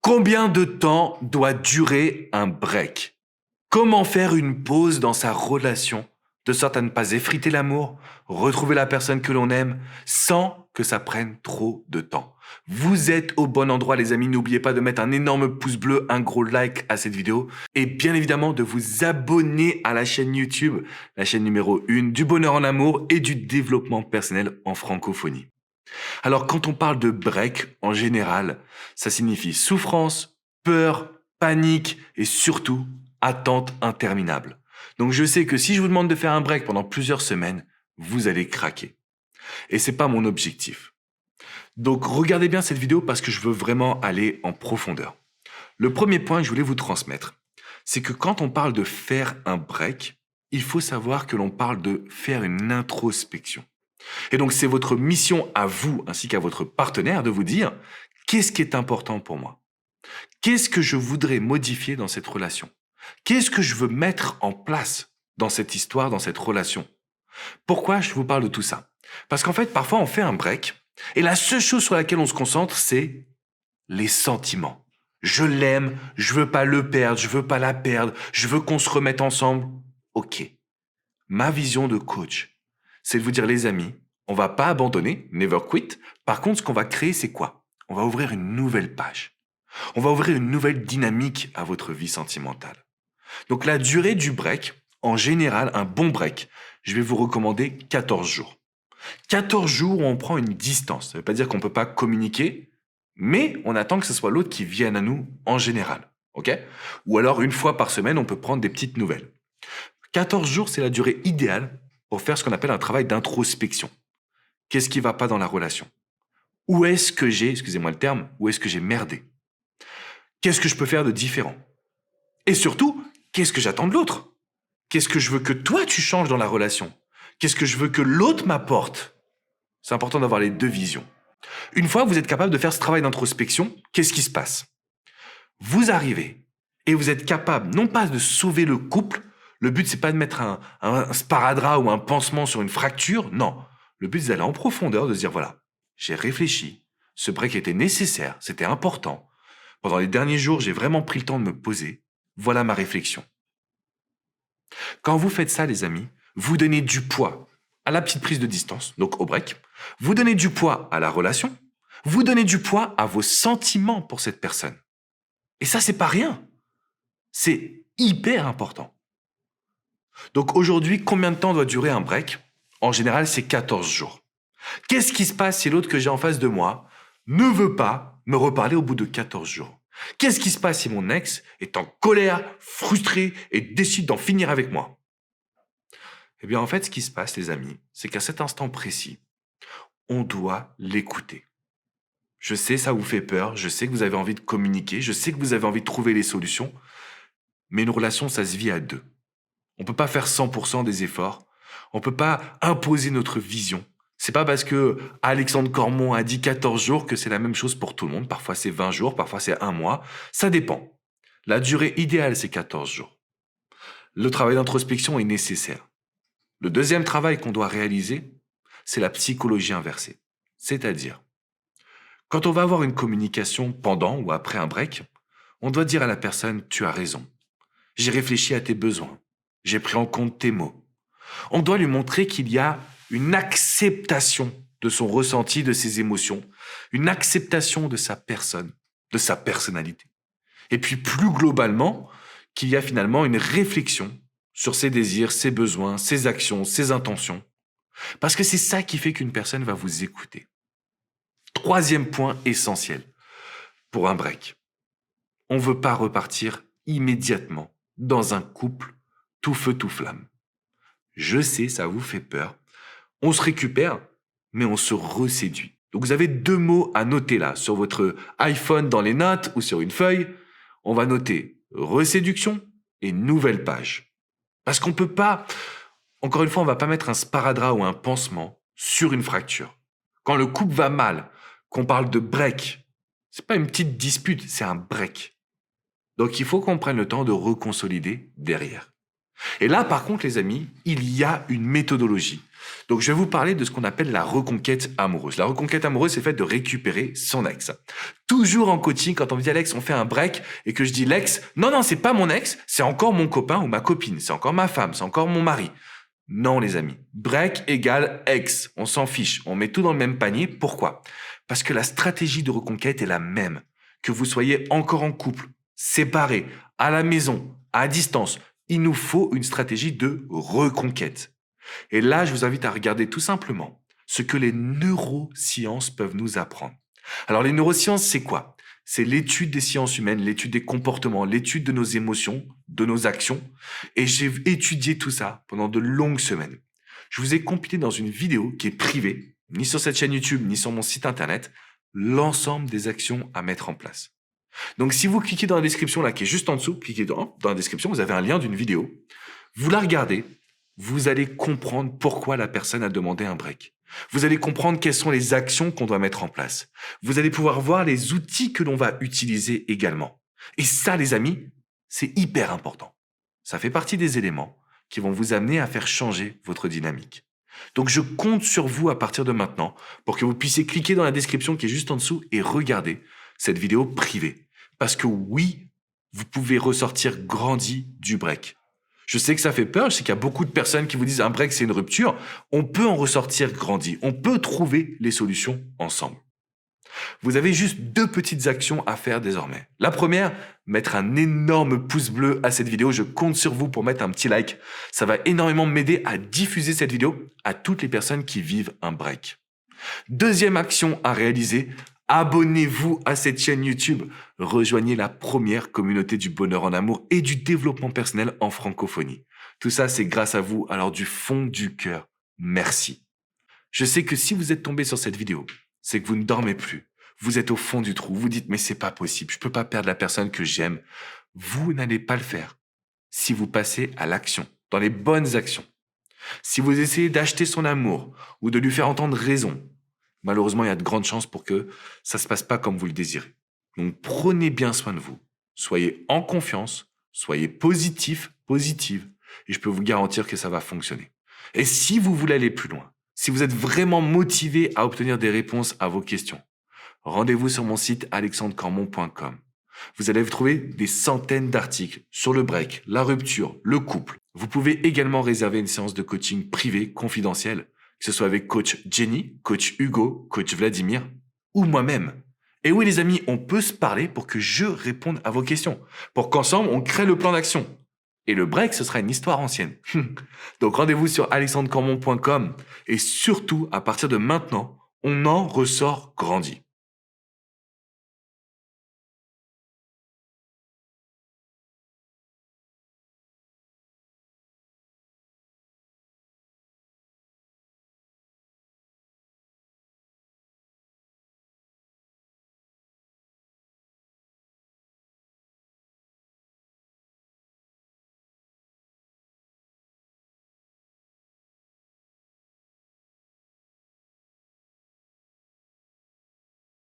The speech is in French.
Combien de temps doit durer un break? Comment faire une pause dans sa relation de sorte à ne pas effriter l'amour, retrouver la personne que l'on aime sans que ça prenne trop de temps? Vous êtes au bon endroit les amis, n'oubliez pas de mettre un énorme pouce bleu, un gros like à cette vidéo et bien évidemment de vous abonner à la chaîne YouTube, la chaîne numéro 1 du bonheur en amour et du développement personnel en francophonie. Alors, quand on parle de break, en général, ça signifie souffrance, peur, panique et surtout attente interminable. Donc, je sais que si je vous demande de faire un break pendant plusieurs semaines, vous allez craquer. Et c'est pas mon objectif. Donc, regardez bien cette vidéo parce que je veux vraiment aller en profondeur. Le premier point que je voulais vous transmettre, c'est que quand on parle de faire un break, il faut savoir que l'on parle de faire une introspection. Et donc, c'est votre mission à vous, ainsi qu'à votre partenaire, de vous dire qu'est-ce qui est important pour moi? Qu'est-ce que je voudrais modifier dans cette relation? Qu'est-ce que je veux mettre en place dans cette histoire, dans cette relation? Pourquoi je vous parle de tout ça? Parce qu'en fait, parfois, on fait un break et la seule chose sur laquelle on se concentre, c'est les sentiments. Je l'aime, je veux pas le perdre, je veux pas la perdre, je veux qu'on se remette ensemble. Ok. Ma vision de coach, c'est de vous dire, les amis, on va pas abandonner, never quit. Par contre, ce qu'on va créer, c'est quoi? On va ouvrir une nouvelle page. On va ouvrir une nouvelle dynamique à votre vie sentimentale. Donc, la durée du break, en général, un bon break, je vais vous recommander 14 jours. 14 jours où on prend une distance. Ça ne veut pas dire qu'on ne peut pas communiquer, mais on attend que ce soit l'autre qui vienne à nous en général. OK? Ou alors, une fois par semaine, on peut prendre des petites nouvelles. 14 jours, c'est la durée idéale pour faire ce qu'on appelle un travail d'introspection. Qu'est-ce qui ne va pas dans la relation? Où est-ce que j'ai, excusez-moi le terme, où est-ce que j'ai merdé? Qu'est-ce que je peux faire de différent? Et surtout, qu'est-ce que j'attends de l'autre? Qu'est-ce que je veux que toi tu changes dans la relation? Qu'est-ce que je veux que l'autre m'apporte? C'est important d'avoir les deux visions. Une fois que vous êtes capable de faire ce travail d'introspection, qu'est-ce qui se passe? Vous arrivez et vous êtes capable, non pas de sauver le couple, le but c'est pas de mettre un sparadrap ou un pansement sur une fracture, non. Le but c'est d'aller en profondeur, de se dire voilà, j'ai réfléchi, ce break était nécessaire, c'était important. Pendant les derniers jours, j'ai vraiment pris le temps de me poser, voilà ma réflexion. Quand vous faites ça les amis, vous donnez du poids à la petite prise de distance, donc au break, vous donnez du poids à la relation, vous donnez du poids à vos sentiments pour cette personne. Et ça, c'est pas rien. C'est hyper important. Donc aujourd'hui, combien de temps doit durer un break? En général, c'est 14 jours. Qu'est-ce qui se passe si l'autre que j'ai en face de moi ne veut pas me reparler au bout de 14 jours? Qu'est-ce qui se passe si mon ex est en colère, frustré et décide d'en finir avec moi? Eh bien, en fait, ce qui se passe, les amis, c'est qu'à cet instant précis, on doit l'écouter. Je sais, ça vous fait peur, je sais que vous avez envie de communiquer, je sais que vous avez envie de trouver les solutions, mais une relation, ça se vit à deux. On ne peut pas faire 100% des efforts. On ne peut pas imposer notre vision. C'est pas parce que Alexandre Cormon a dit 14 jours que c'est la même chose pour tout le monde. Parfois c'est 20 jours, parfois c'est un mois. Ça dépend. La durée idéale, c'est 14 jours. Le travail d'introspection est nécessaire. Le deuxième travail qu'on doit réaliser, c'est la psychologie inversée. C'est-à-dire, quand on va avoir une communication pendant ou après un break, on doit dire à la personne, tu as raison. J'ai réfléchi à tes besoins. J'ai pris en compte tes mots. On doit lui montrer qu'il y a une acceptation de son ressenti, de ses émotions, une acceptation de sa personne, de sa personnalité. Et puis plus globalement, qu'il y a finalement une réflexion sur ses désirs, ses besoins, ses actions, ses intentions. Parce que c'est ça qui fait qu'une personne va vous écouter. Troisième point essentiel pour un break. On ne veut pas repartir immédiatement dans un couple tout feu, tout flamme. Je sais, ça vous fait peur. On se récupère, mais on se reséduit. Donc vous avez deux mots à noter là, sur votre iPhone dans les notes ou sur une feuille. On va noter reséduction et nouvelle page. Parce qu'on peut pas, encore une fois, on va pas mettre un sparadrap ou un pansement sur une fracture. Quand le couple va mal, qu'on parle de break, c'est pas une petite dispute, c'est un break. Donc il faut qu'on prenne le temps de reconsolider derrière. Et là, par contre, les amis, il y a une méthodologie. Donc, je vais vous parler de ce qu'on appelle la reconquête amoureuse. La reconquête amoureuse, c'est le fait de récupérer son ex. Toujours en coaching, quand on me dit Alex, on fait un break et que je dis l'ex, non, c'est pas mon ex, c'est encore mon copain ou ma copine, c'est encore ma femme, c'est encore mon mari. Non, les amis. Break égale ex. On s'en fiche. On met tout dans le même panier. Pourquoi? Parce que la stratégie de reconquête est la même. Que vous soyez encore en couple, séparés, à la maison, à distance, il nous faut une stratégie de reconquête. Et là, je vous invite à regarder tout simplement ce que les neurosciences peuvent nous apprendre. Alors, les neurosciences, c'est quoi? C'est l'étude des sciences humaines, l'étude des comportements, l'étude de nos émotions, de nos actions. Et j'ai étudié tout ça pendant de longues semaines. Je vous ai compilé dans une vidéo qui est privée, ni sur cette chaîne YouTube, ni sur mon site internet, l'ensemble des actions à mettre en place. Donc, si vous cliquez dans la description, là, qui est juste en dessous, cliquez dans la description, vous avez un lien d'une vidéo. Vous la regardez, vous allez comprendre pourquoi la personne a demandé un break. Vous allez comprendre quelles sont les actions qu'on doit mettre en place. Vous allez pouvoir voir les outils que l'on va utiliser également. Et ça, les amis, c'est hyper important. Ça fait partie des éléments qui vont vous amener à faire changer votre dynamique. Donc, je compte sur vous à partir de maintenant pour que vous puissiez cliquer dans la description qui est juste en dessous et regarder cette vidéo privée. Parce que oui, vous pouvez ressortir grandi du break. Je sais que ça fait peur, je sais qu'il y a beaucoup de personnes qui vous disent un break, c'est une rupture. On peut en ressortir grandi, on peut trouver les solutions ensemble. Vous avez juste 2 petites actions à faire désormais. La première, mettre un énorme pouce bleu à cette vidéo. Je compte sur vous pour mettre un petit like. Ça va énormément m'aider à diffuser cette vidéo à toutes les personnes qui vivent un break. Deuxième action à réaliser, abonnez-vous à cette chaîne YouTube. Rejoignez la première communauté du bonheur en amour et du développement personnel en francophonie. Tout ça, c'est grâce à vous. Alors du fond du cœur, merci. Je sais que si vous êtes tombé sur cette vidéo, c'est que vous ne dormez plus. Vous êtes au fond du trou. Vous dites, mais c'est pas possible. Je peux pas perdre la personne que j'aime. Vous n'allez pas le faire si vous passez à l'action, dans les bonnes actions. Si vous essayez d'acheter son amour ou de lui faire entendre raison, malheureusement, il y a de grandes chances pour que ça se passe pas comme vous le désirez. Donc, prenez bien soin de vous. Soyez en confiance, soyez positif, positive, et je peux vous garantir que ça va fonctionner. Et si vous voulez aller plus loin, si vous êtes vraiment motivé à obtenir des réponses à vos questions, rendez-vous sur mon site alexandrecormon.com. Vous allez trouver des centaines d'articles sur le break, la rupture, le couple. Vous pouvez également réserver une séance de coaching privée, confidentielle, que ce soit avec coach Jenny, coach Hugo, coach Vladimir ou moi-même. Et oui les amis, on peut se parler pour que je réponde à vos questions, pour qu'ensemble on crée le plan d'action. Et le break, ce sera une histoire ancienne. Donc rendez-vous sur alexandrecormon.com et surtout, à partir de maintenant, on en ressort grandi.